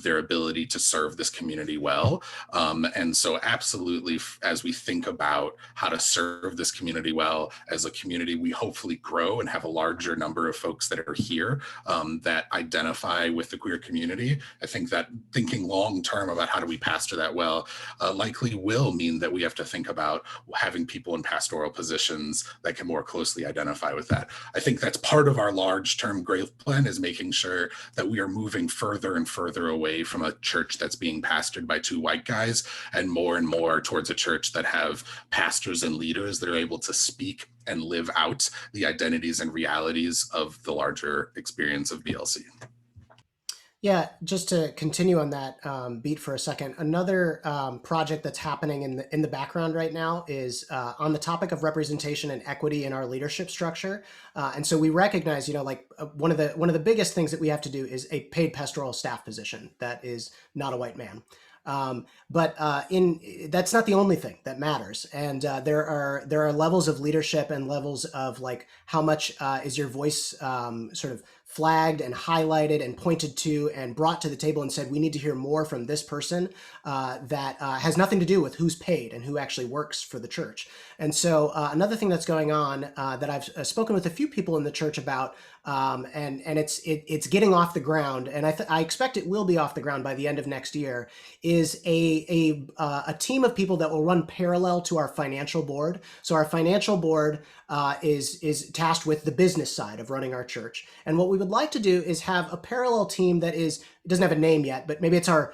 their ability to serve this community well. And so absolutely, as we think about how to serve this community well, as a community, we hopefully grow and have a larger number of folks that are here that identify with the queer community. I think that thinking long-term about how do we pastor that well likely will mean that we have to think about having people in pastoral positions that can more closely identify with that. I think that's part of our large-term growth plan, is making sure that we are moving further and further away from a church that's being pastored by two white guys and more towards a church that have pastors and leaders that are able to speak and live out the identities and realities of the larger experience of BLC. Yeah, just to continue on that beat for a second, another project that's happening in the background right now is on the topic of representation and equity in our leadership structure. And so we recognize, one of the biggest things that we have to do is a paid pastoral staff position that is not a white man. But that's not the only thing that matters. And there are levels of leadership and levels of like how much is your voice sort of flagged and highlighted and pointed to and brought to the table and said, we need to hear more from this person that has nothing to do with who's paid and who actually works for the church. And so another thing that's going on that I've spoken with a few people in the church about, and it's getting off the ground, and I expect it will be off the ground by the end of next year, is a team of people that will run parallel to our financial board. So our financial board is tasked with the business side of running our church. And what we would like to do is have a parallel team that it doesn't have a name yet, but maybe it's our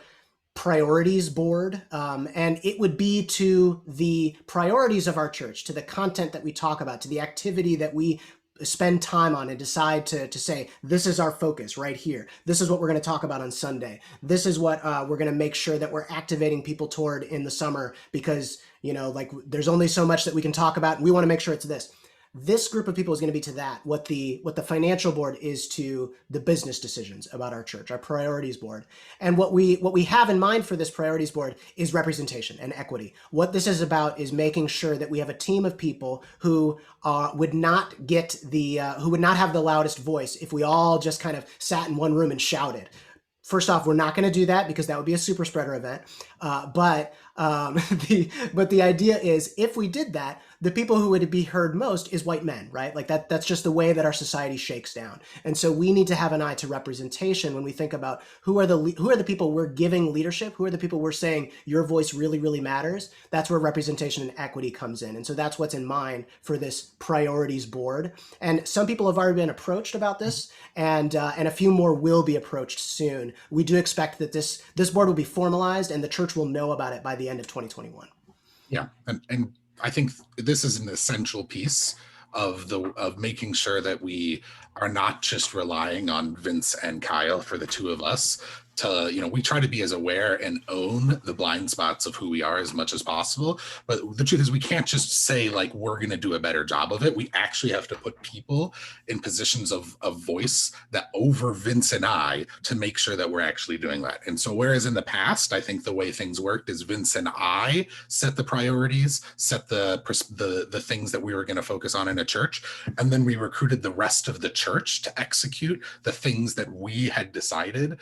priorities board. And it would be to the priorities of our church, to the content that we talk about, to the activity that we spend time on and decide to say, this is our focus right here. This is what we're going to talk about on Sunday. This is what we're going to make sure that we're activating people toward in the summer, because, like there's only so much that we can talk about. And we want to make sure it's this. This group of people is going to be to that, what the financial board is to the business decisions about our church, our priorities board. And what we have in mind for this priorities board is representation and equity. What this is about is making sure that we have a team of people who would not have the loudest voice if we all just kind of sat in one room and shouted. First off, we're not going to do that because that would be a super spreader event. But the idea is, if we did that, the people who would be heard most is white men, right? Like that's just the way that our society shakes down. And so we need to have an eye to representation when we think about who are the people we're giving leadership, who are the people we're saying your voice really, really matters. That's where representation and equity comes in. And so that's what's in mind for this priorities board. And some people have already been approached about this, and a few more will be approached soon. We do expect that this board will be formalized and the church will know about it by the end of 2021. Yeah, and I think this is an essential piece of making sure that we are not just relying on Vince and Kyle for the two of us to, we try to be as aware and own the blind spots of who we are as much as possible. But the truth is, we can't just say like, we're going to do a better job of it. We actually have to put people in positions of voice that over Vince and I to make sure that we're actually doing that. And so whereas in the past, I think the way things worked is Vince and I set the priorities, set the things that we were going to focus on in a church. And then we recruited the rest of the church to execute the things that we had decided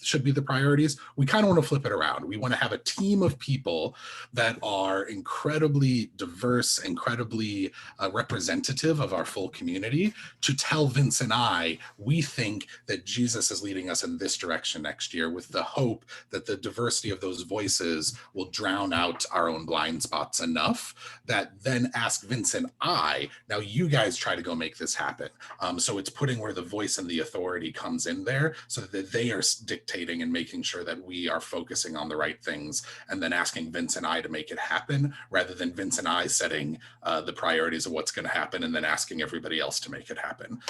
should be the priorities. We kind of want to flip it around. We want to have a team of people that are incredibly diverse, incredibly representative of our full community, to tell Vince and I, we think that Jesus is leading us in this direction next year, with the hope that the diversity of those voices will drown out our own blind spots enough that then ask Vince and I, now you guys try to go make this happen. So it's putting where the voice and the authority comes in there, so that they are dictating and making sure that we are focusing on the right things, and then asking Vince and I to make it happen, rather than Vince and I setting the priorities of what's going to happen and then asking everybody else to make it happen.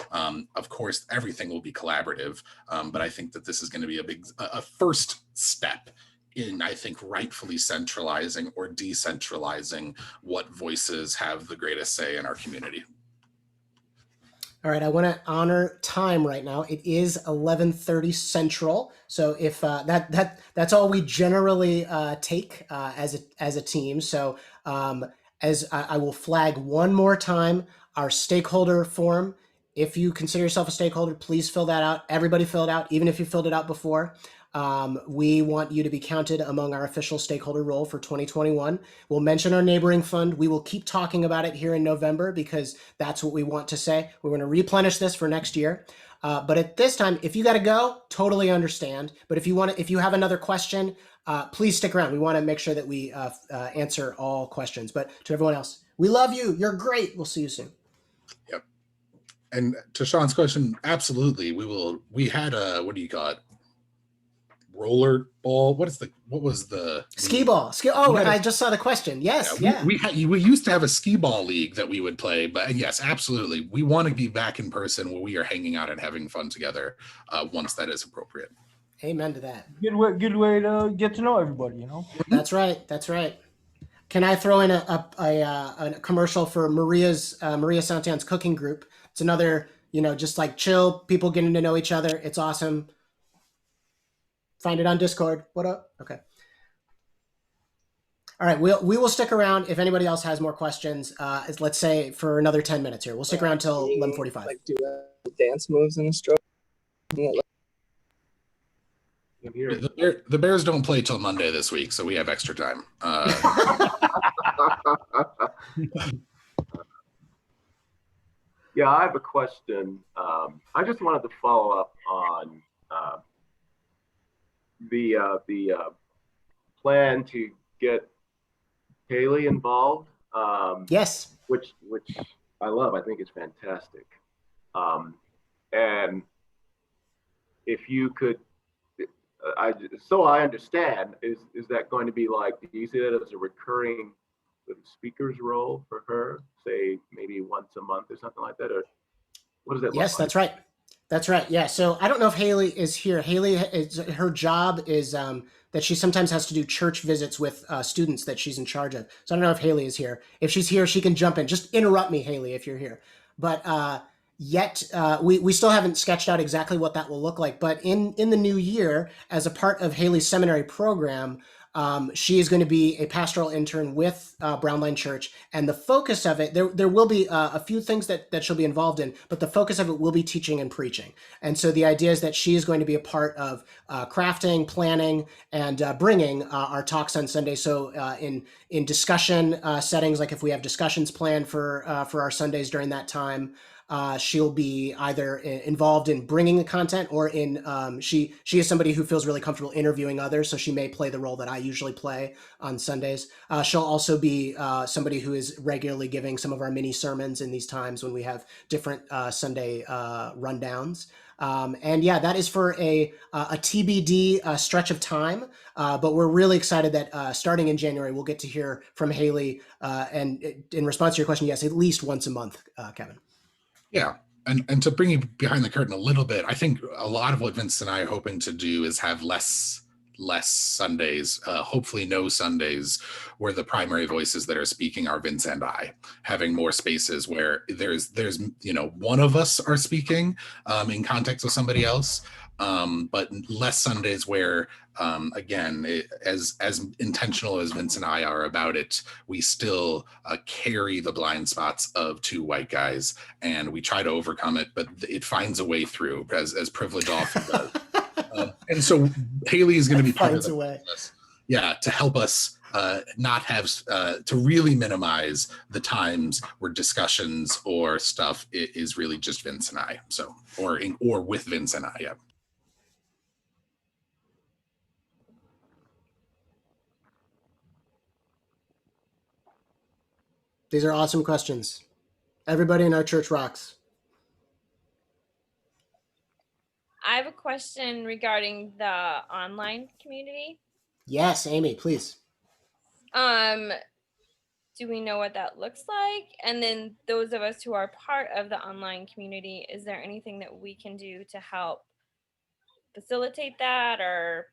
Of course, everything will be collaborative, but I think that this is going to be a first step in, I think, rightfully centralizing or decentralizing what voices have the greatest say in our community. All right, I want to honor time right now. It is 11:30 Central, so if that's all we generally take as a team. So as I will flag one more time, our stakeholder form. If you consider yourself a stakeholder, please fill that out. Everybody fill it out, even if you filled it out before. We want you to be counted among our official stakeholder roll for 2021. We'll mention our neighboring fund. We will keep talking about it here in November, because that's what we want to say. We're going to replenish this for next year. But at this time, if you got to go, totally understand. But if you have another question, please stick around. We want to make sure that we answer all questions. But to everyone else, we love you. You're great. We'll see you soon. Yep. And to Sean's question, absolutely. We had a, what do you call it? Roller ball. What was the skee ball? I just saw the question. Yes. Yeah. We used to have a skee ball league that we would play, but yes, absolutely. We want to be back in person where we are hanging out and having fun together once that is appropriate. Amen to that. Good way to get to know everybody, That's right. Can I throw in a commercial for Maria Santian's cooking group? It's another, just like chill, people getting to know each other. It's awesome. Find it on Discord. What up? Okay. All right. We will stick around if anybody else has more questions. Let's say for another 10 minutes here. We'll stick around till 11:45. Like do dance moves in the stroke. In here. The Bears don't play till Monday this week, so we have extra time. Yeah, I have a question. I just wanted to follow up on the plan to get Haley involved. Yes. Which I love. I think it's fantastic. And if you could, I understand, is that going to be like, do you see that as a recurring speaker's role for her, say maybe once a month or something like that, or what does that look Yes, like? that's right. That's right. Yeah. So I don't know if Haley is here. Haley is, her job is that she sometimes has to do church visits with students that she's in charge of. So I don't know if Haley is here. If she's here, she can jump in. Just interrupt me, Haley, if you're here. But we still haven't sketched out exactly what that will look like. But in the new year, as a part of Haley's seminary program, she is going to be a pastoral intern with Brownline Church, and the focus of it, there will be a few things that she'll be involved in, but the focus of it will be teaching and preaching. And so the idea is that she is going to be a part of crafting, planning, and bringing our talks on Sunday. So in discussion settings, like if we have discussions planned for our Sundays during that time, she'll be either involved in bringing the content or in she is somebody who feels really comfortable interviewing others, so she may play the role that I usually play on Sundays. She'll also be somebody who is regularly giving some of our mini sermons in these times when we have different Sunday rundowns. And yeah, that is for a TBD stretch of time, but we're really excited that starting in January, we'll get to hear from Haley. And in response to your question, yes, at least once a month, Kevin. Yeah. And to bring you behind the curtain a little bit, I think a lot of what Vince and I are hoping to do is have less Sundays, hopefully no Sundays, where the primary voices that are speaking are Vince and I, having more spaces where there's one of us are speaking in context with somebody else, but less Sundays where again, as intentional as Vince and I are about it, we still carry the blind spots of two white guys, and we try to overcome it, but it finds a way through, as privilege often does. And so Haley is going to be part of the process, to help us not have to really minimize the times where discussions or stuff is really just Vince and I. So or with Vince and I. Yeah. These are awesome questions. Everybody in our church rocks. I have a question regarding the online community. Yes, Amy, please. Do we know what that looks like? And then those of us who are part of the online community, is there anything that we can do to help facilitate that or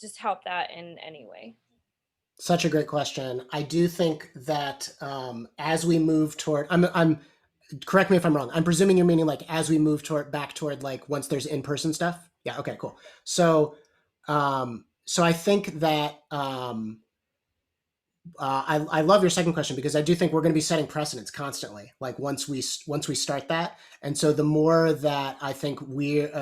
just help that in any way? Such a great question. I do think that as we move toward, I'm correct me if I'm wrong. I'm presuming you're meaning like as we move back toward like once there's in-person stuff. Yeah. Okay. Cool. So I think that I love your second question, because I do think we're going to be setting precedents constantly. Like once we start that, and so the more that I think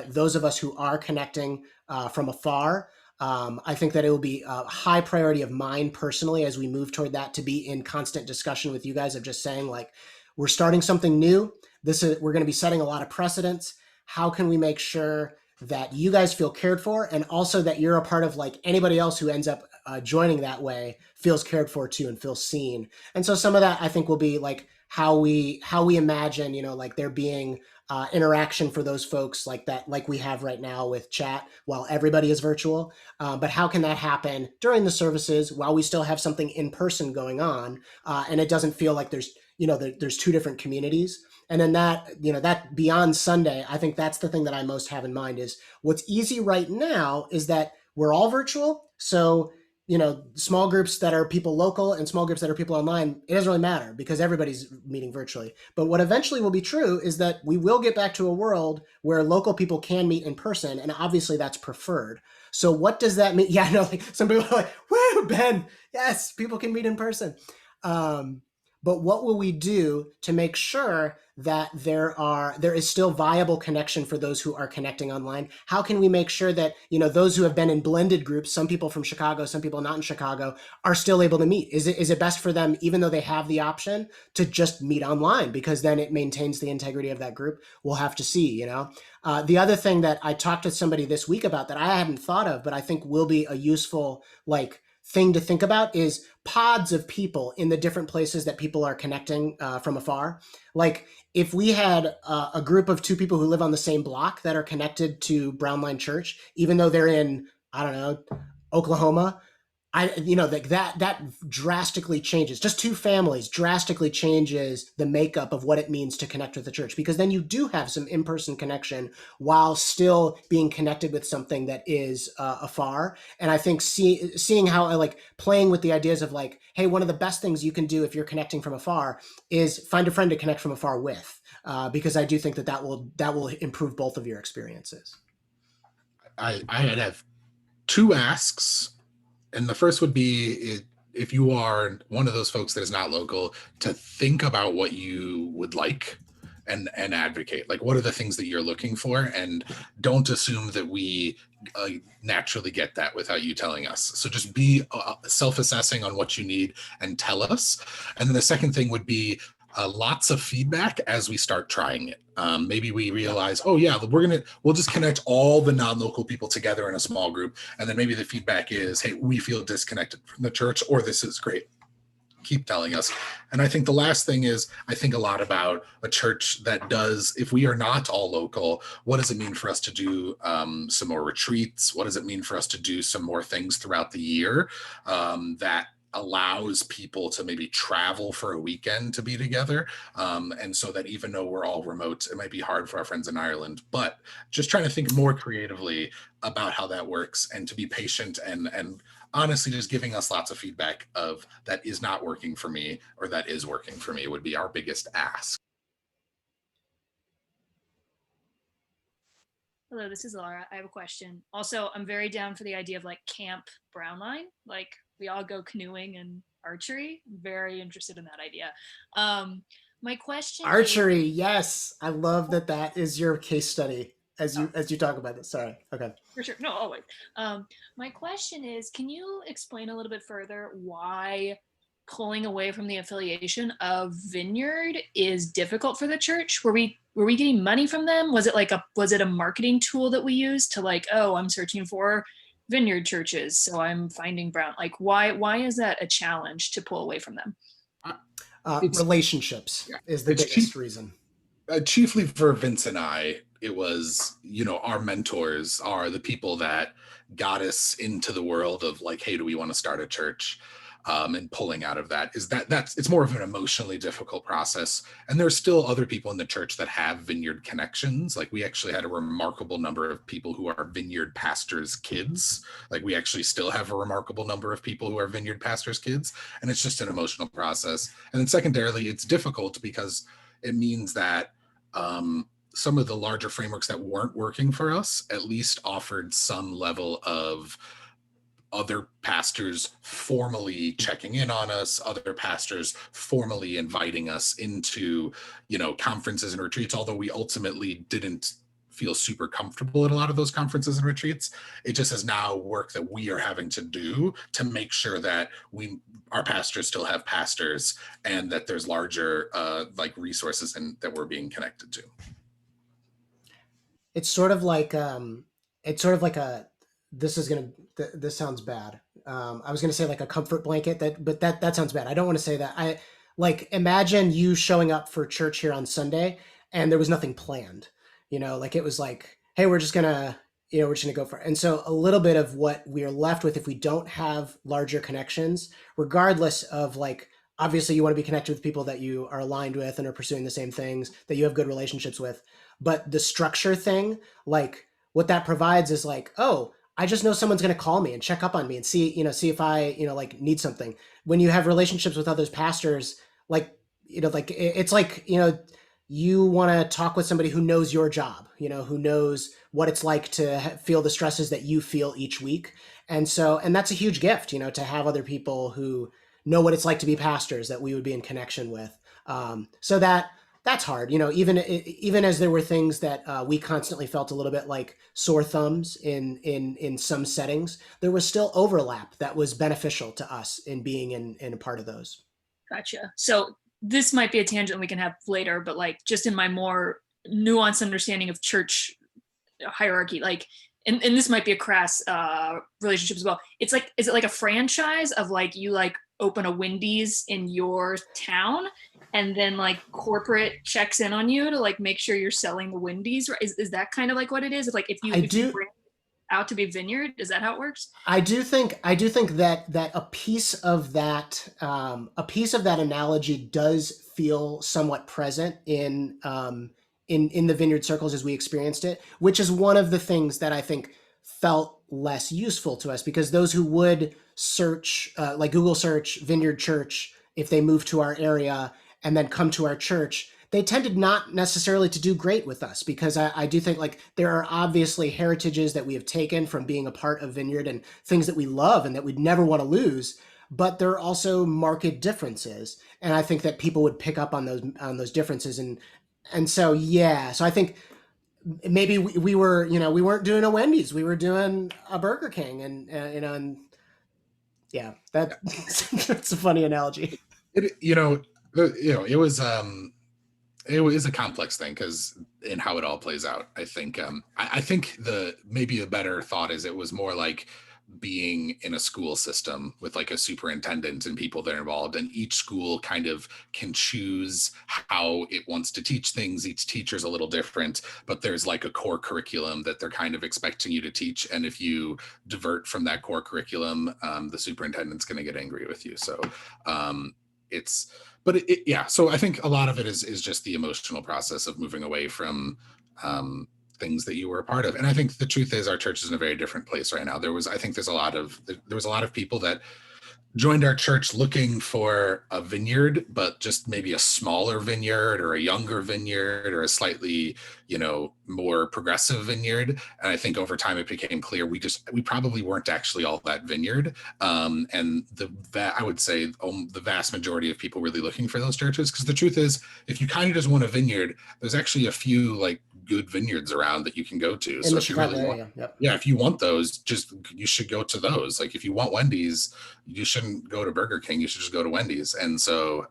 those of us who are connecting from afar. I think that it will be a high priority of mine personally as we move toward that, to be in constant discussion with you guys of just saying like, we're starting something new. We're going to be setting a lot of precedents. How can we make sure that you guys feel cared for, and also that you're a part of like anybody else who ends up joining that way feels cared for too and feels seen. And so some of that I think will be like how we imagine, like there being interaction for those folks like that, like we have right now with chat while everybody is virtual. But how can that happen during the services while we still have something in person going on? And it doesn't feel like there's two different communities. And then that beyond Sunday, I think that's the thing that I most have in mind is what's easy right now is that we're all virtual. So, small groups that are people local and small groups that are people online, it doesn't really matter because everybody's meeting virtually. But what eventually will be true is that we will get back to a world where local people can meet in person. And obviously that's preferred. So what does that mean? Yeah, no, like some people are like, woo, Ben, yes, people can meet in person. but what will we do to make sure that there is still viable connection for those who are connecting online? How can we make sure that, those who have been in blended groups, some people from Chicago, some people not in Chicago, are still able to meet? Is it best for them, even though they have the option, to just meet online, because then it maintains the integrity of that group? We'll have to see. The other thing that I talked to somebody this week about that I hadn't thought of, but I think will be a useful thing to think about, is pods of people in the different places that people are connecting from afar. Like if we had a group of 2 people who live on the same block that are connected to Brownline Church, even though they're in, I don't know, Oklahoma, that drastically changes. Just 2 families drastically changes the makeup of what it means to connect with the church, because then you do have some in-person connection while still being connected with something that is afar. And I think seeing how playing with the ideas of hey, one of the best things you can do if you're connecting from afar is find a friend to connect from afar with, because I do think that will improve both of your experiences. I'd have 2 asks. And the first would be, if you are one of those folks that is not local, to think about what you would like and advocate. What are the things that you're looking for? And don't assume that we naturally get that without you telling us. So just be self-assessing on what you need and tell us. And then the second thing would be lots of feedback as we start trying it. Maybe we realize, oh yeah, we'll just connect all the non-local people together in a small group. And then maybe the feedback is, hey, we feel disconnected from the church, or this is great. Keep telling us. And I think the last thing is, I think a lot about a church that does, if we are not all local, what does it mean for us to do some more retreats? What does it mean for us to do some more things throughout the year that allows people to maybe travel for a weekend to be together. And so that even though we're all remote, it might be hard for our friends in Ireland, but just trying to think more creatively about how that works, and to be patient and honestly just giving us lots of feedback of that is not working for me or that is working for me would be our biggest ask. Hello, this is Laura. I have a question. Also, I'm very down for the idea of Camp Brownline. We all go canoeing and archery. I'm very interested in that idea. My question archery, yes. I love that is your case study as you talk about this. Sorry. Okay. For sure. No, always. My question is, can you explain a little bit further why pulling away from the affiliation of Vineyard is difficult for the church? Were we getting money from them? Was it a marketing tool that we used to oh, I'm searching for Vineyard churches, so I'm finding Brown? Why is that a challenge to pull away from them? Relationships is the biggest reason. Chiefly for Vince and I, it was, our mentors are the people that got us into the world of hey, do we want to start a church? And pulling out of it's more of an emotionally difficult process. And there's still other people in the church that have Vineyard connections. We actually had a remarkable number of people who are Vineyard pastors' kids. We actually still have a remarkable number of people who are Vineyard pastors' kids. And it's just an emotional process. And then secondarily, it's difficult because it means that some of the larger frameworks that weren't working for us at least offered some level of other pastors formally checking in on us, other pastors formally inviting us into, conferences and retreats, although we ultimately didn't feel super comfortable at a lot of those conferences and retreats. It just is now work that we are having to do to make sure that our pastors still have pastors and that there's larger resources and that we're being connected to. It's sort of like this sounds bad. I was going to say a comfort blanket, but that sounds bad. I don't want to say that. I imagine you showing up for church here on Sunday and there was nothing planned, it was hey, we're just going to, we're just going to go for it. And so a little bit of what we are left with, if we don't have larger connections, regardless of obviously you want to be connected with people that you are aligned with and are pursuing the same things that you have good relationships with. But the structure thing, what that provides is oh, I just know someone's going to call me and check up on me and see if I, need something. When you have relationships with other pastors, it's you want to talk with somebody who knows your job, who knows what it's like to feel the stresses that you feel each week. And that's a huge gift, to have other people who know what it's like to be pastors that we would be in connection with. So that's hard, even as there were things that we constantly felt a little bit like sore thumbs in some settings, there was still overlap that was beneficial to us in being in a part of those. Gotcha. So this might be a tangent we can have later, but like just in my more nuanced understanding of church hierarchy, like, and this might be a crass relationship as well. It's like, is it like a franchise of like, you like open a Wendy's in your town and then like corporate checks in on you to like make sure you're selling the Wendy's? Is that kind of like what it is? If like, if you bring out to be Vineyard, is that how it works? I do think that a piece of that analogy does feel somewhat present in the Vineyard circles as we experienced it, which is one of the things that I think felt less useful to us, because those who would search, like Google search Vineyard Church, if they move to our area and then come to our church, they tended not necessarily to do great with us, because I do think like there are obviously heritages that we have taken from being a part of Vineyard and things that we love and that we'd never want to lose, but there are also marked differences. And I think that people would pick up on those differences. And so, yeah, so I think maybe we were, we weren't doing a Wendy's, we were doing a Burger King, and yeah, that's a funny analogy. It was a complex thing because in how it all plays out. I think I think maybe a better thought is it was more like being in a school system with like a superintendent and people that are involved, and each school kind of can choose how it wants to teach things. Each teacher's a little different, but there's like a core curriculum that they're kind of expecting you to teach. And if you divert from that core curriculum, the superintendent's going to get angry with you. So so I think a lot of it is just the emotional process of moving away from things that you were a part of. And I think the truth is our church is in a very different place right now. There was a lot of people that joined our church looking for a vineyard, but just maybe a smaller vineyard or a younger vineyard or a slightly, more progressive vineyard. And I think over time it became clear we probably weren't actually all that vineyard. And I would say the vast majority of people really looking for those churches, because the truth is, if you kind of just want a vineyard, there's actually a few like good vineyards around that you can go to. So if you really want, if you want those, you should go to those. Like if you want Wendy's, you shouldn't go to Burger King, you should just go to Wendy's. And so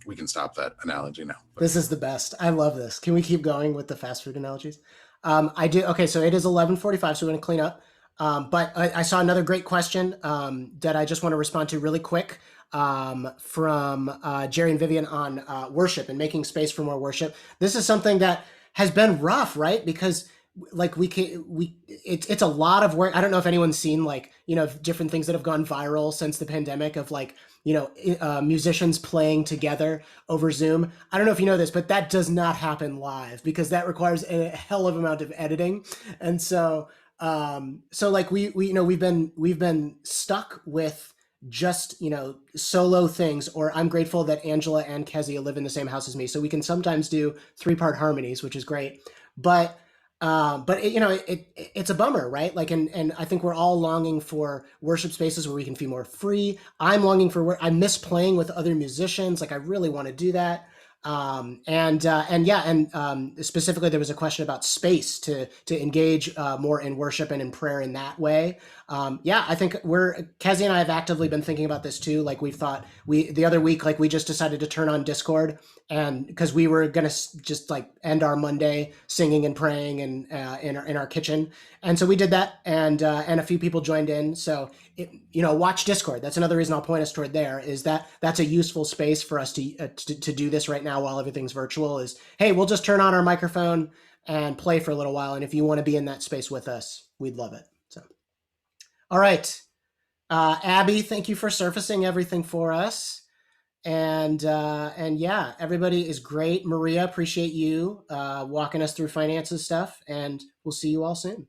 we can stop that analogy now. This is the best. I love this. Can we keep going with the fast food analogies? I do. Okay, so it is 11:45, so we're going to clean up. But I saw another great question that I just want to respond to really quick from Jerry and Vivian on worship and making space for more worship. This is something that has been rough, right? Because like it's a lot of work. I don't know if anyone's seen like, different things that have gone viral since the pandemic of like, musicians playing together over Zoom. I don't know if you know this, but that does not happen live because that requires a hell of amount of editing. And so like we've been stuck with just, solo things, or I'm grateful that Angela and Kezia live in the same house as me. So we can sometimes do 3-part harmonies, which is great. But it's a bummer, right? Like, and I think we're all longing for worship spaces where we can feel more free. I'm longing for I miss playing with other musicians. Like I really want to do that. Specifically there was a question about space to engage more in worship and in prayer in that way. I think Kezia and I have actively been thinking about this too. Like the other week, like we just decided to turn on Discord, and because we were going to just like end our Monday singing and praying and in our kitchen. And so we did that, and a few people joined in. So, watch Discord. That's another reason I'll point us toward there, is that's a useful space for us to do this right now while everything's virtual. Is, hey, we'll just turn on our microphone and play for a little while. And if you want to be in that space with us, we'd love it. So, all right. Abby, thank you for surfacing everything for us. And yeah, everybody is great. Maria, appreciate you walking us through finances stuff, and we'll see you all soon.